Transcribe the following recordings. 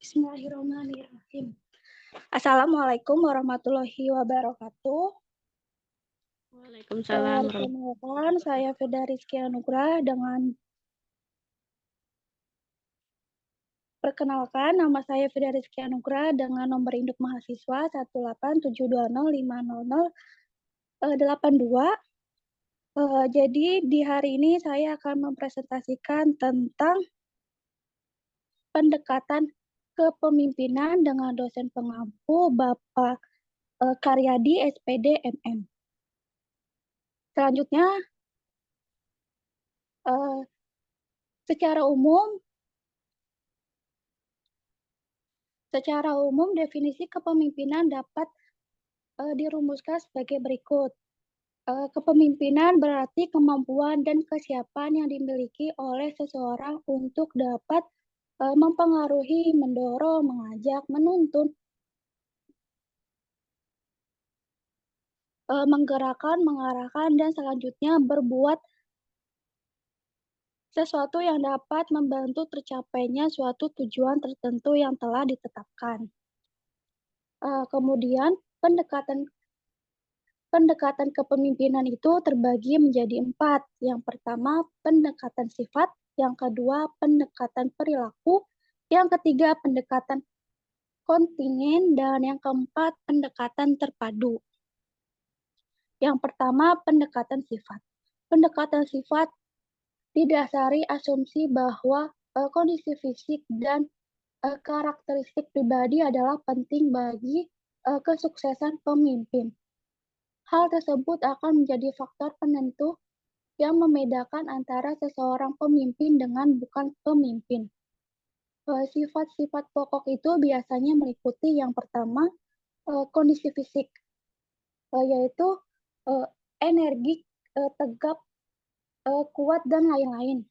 Bismillahirrahmanirrahim. Assalamualaikum warahmatullahi wabarakatuh. Waalaikumsalam Perkenalkan, saya Feda Rizky Anugrah nama saya Feda Rizky Anugrah dengan nomor induk mahasiswa 18720500082. Jadi di hari ini saya akan mempresentasikan tentang pendekatan kepemimpinan dengan dosen pengampu Bapak Karyadi SPD MM. Selanjutnya, secara umum definisi kepemimpinan dapat dirumuskan sebagai berikut. Kepemimpinan berarti kemampuan dan kesiapan yang dimiliki oleh seseorang untuk dapat mempengaruhi, mendorong, mengajak, menuntun, menggerakkan, mengarahkan, dan selanjutnya berbuat sesuatu yang dapat membantu tercapainya suatu tujuan tertentu yang telah ditetapkan. Kemudian pendekatan kepemimpinan itu terbagi menjadi 4. Yang pertama, pendekatan sifat. Yang kedua, pendekatan perilaku. Yang ketiga, pendekatan kontingen. Dan yang keempat, pendekatan terpadu. Yang pertama, pendekatan sifat. Pendekatan sifat didasari asumsi bahwa kondisi fisik dan karakteristik pribadi adalah penting bagi kesuksesan pemimpin. Hal tersebut akan menjadi faktor penentu yang membedakan antara seseorang pemimpin dengan bukan pemimpin. Sifat-sifat pokok itu biasanya meliputi yang pertama, kondisi fisik, yaitu energik, tegap, kuat, dan lain-lain.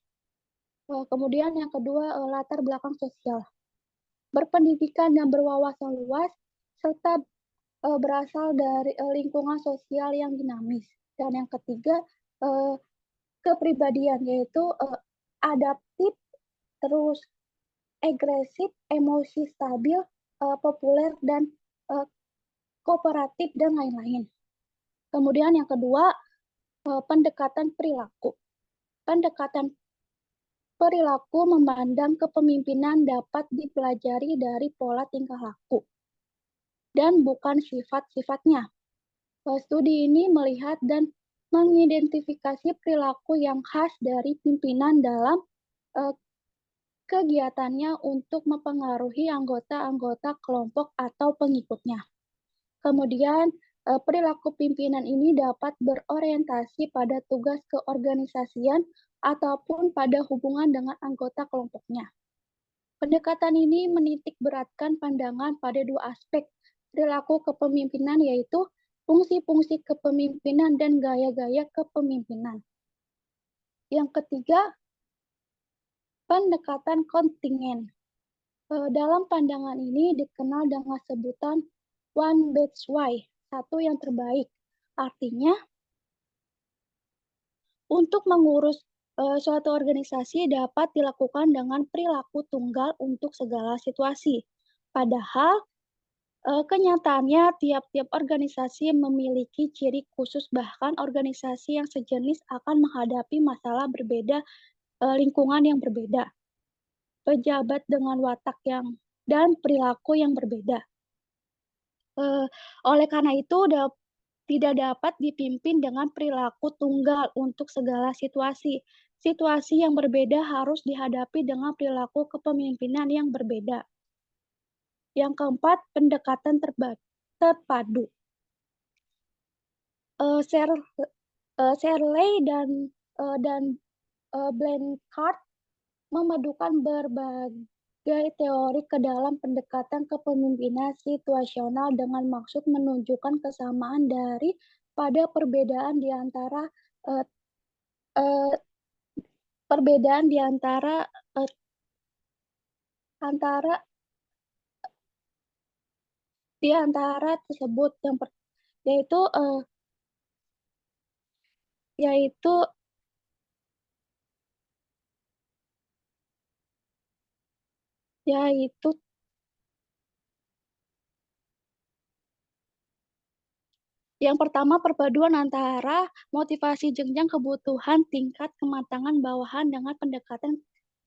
Kemudian yang kedua, latar belakang sosial. Berpendidikan dan berwawasan luas, serta berasal dari lingkungan sosial yang dinamis. Dan yang ketiga, kepribadian, yaitu adaptif, terus agresif, emosi stabil, populer, dan kooperatif, dan lain-lain. Kemudian yang kedua, pendekatan perilaku. Pendekatan perilaku memandang kepemimpinan dapat dipelajari dari pola tingkah laku dan bukan sifat-sifatnya. Studi ini melihat dan mengidentifikasi perilaku yang khas dari pimpinan dalam kegiatannya untuk mempengaruhi anggota-anggota kelompok atau pengikutnya. Kemudian, perilaku pimpinan ini dapat berorientasi pada tugas keorganisasian ataupun pada hubungan dengan anggota kelompoknya. Pendekatan ini menitik beratkan pandangan pada dua aspek perilaku kepemimpinan, yaitu fungsi-fungsi kepemimpinan dan gaya-gaya kepemimpinan. Yang ketiga, pendekatan kontingen. Dalam pandangan ini dikenal dengan sebutan one best way, satu yang terbaik. Artinya, untuk mengurus suatu organisasi dapat dilakukan dengan perilaku tunggal untuk segala situasi. Padahal, kenyataannya tiap-tiap organisasi memiliki ciri khusus, bahkan organisasi yang sejenis akan menghadapi masalah berbeda, lingkungan yang berbeda, pejabat dengan watak dan perilaku yang berbeda. Oleh karena itu, tidak dapat dipimpin dengan perilaku tunggal untuk segala situasi. Situasi yang berbeda harus dihadapi dengan perilaku kepemimpinan yang berbeda. Yang keempat, pendekatan terpadu. Shirley dan Blanchard memadukan berbagai teori ke dalam pendekatan kepemimpinan situasional dengan maksud menunjukkan kesamaan pada perbedaan di antara tersebut, yaitu Yang pertama, perpaduan antara motivasi jenjang kebutuhan tingkat kematangan bawahan dengan pendekatan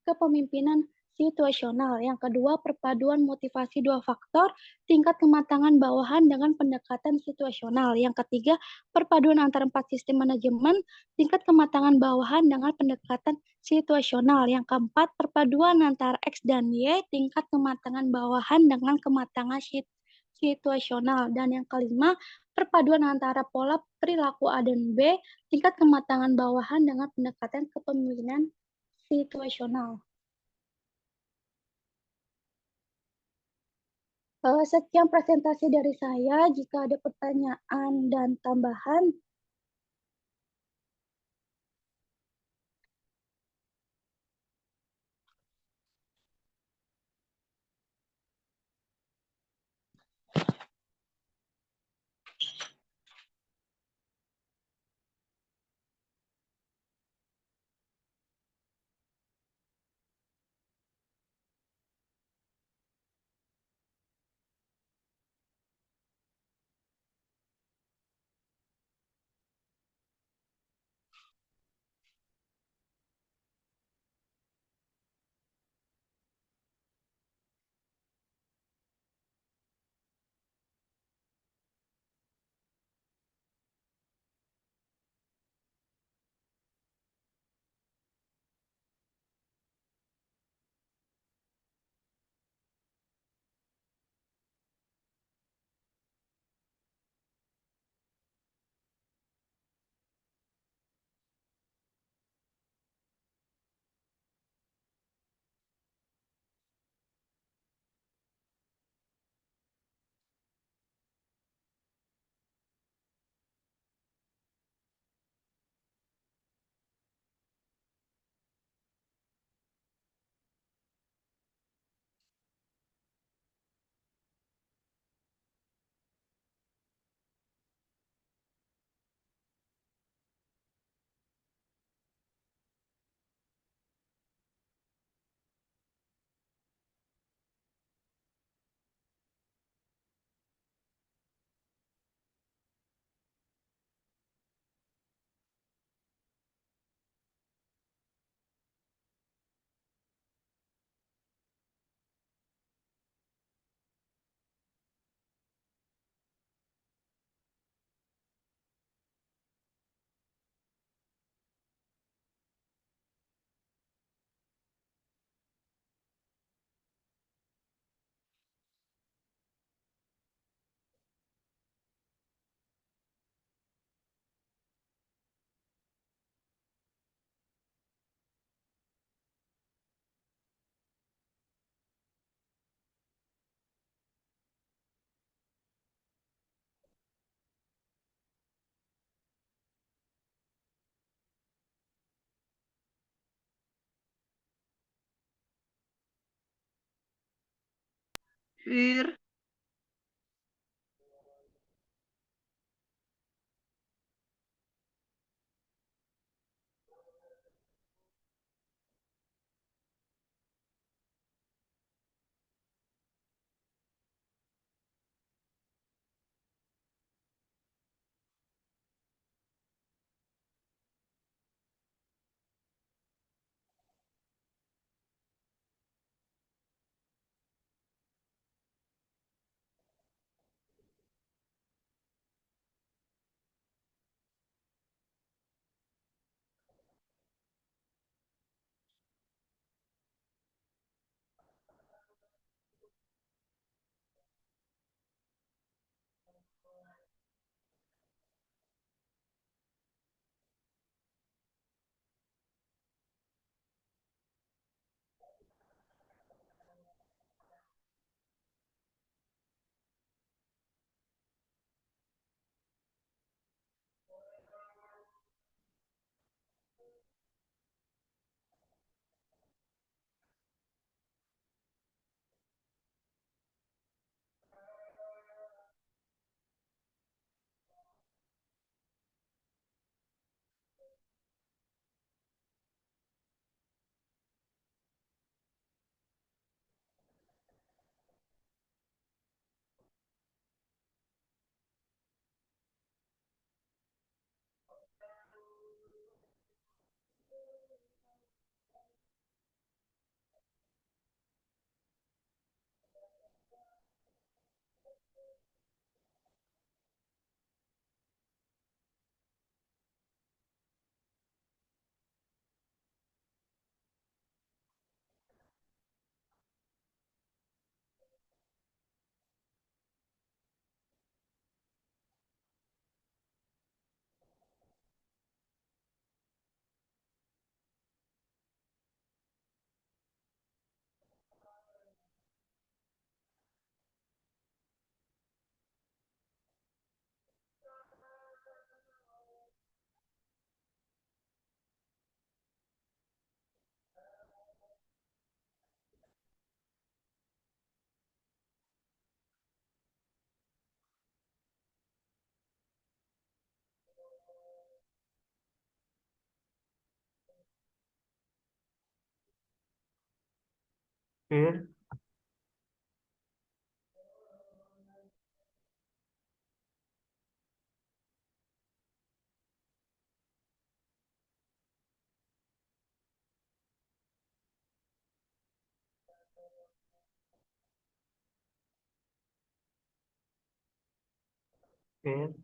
kepemimpinan situasional. Yang kedua, perpaduan motivasi dua faktor, tingkat kematangan bawahan dengan pendekatan situasional. Yang ketiga, perpaduan antara empat sistem manajemen, tingkat kematangan bawahan dengan pendekatan situasional. Yang keempat, perpaduan antara X dan Y, tingkat kematangan bawahan dengan kematangan situasional. Dan yang kelima, perpaduan antara pola perilaku A dan B, tingkat kematangan bawahan dengan pendekatan kepemimpinan situasional. Sekian presentasi dari saya. Jika ada pertanyaan dan tambahan, Wir Fir, Fir,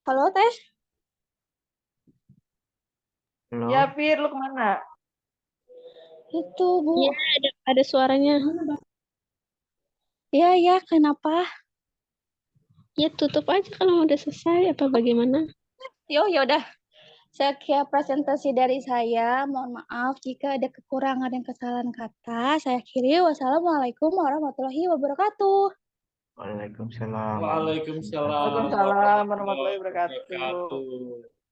Halo, Teh. halo. Ya, Fir, lu kemana? Itu, Bu. Iya, ada suaranya. Iya, iya, kenapa? Ya tutup aja kalau udah selesai apa bagaimana? Ya udah. Sekian presentasi dari saya. Mohon maaf jika ada kekurangan dan kesalahan kata. Saya akhiri. Wassalamualaikum warahmatullahi wabarakatuh. Waalaikumsalam. Waalaikumsalam Waalaikumsalam warahmatullahi wabarakatuh. wabarakatuh.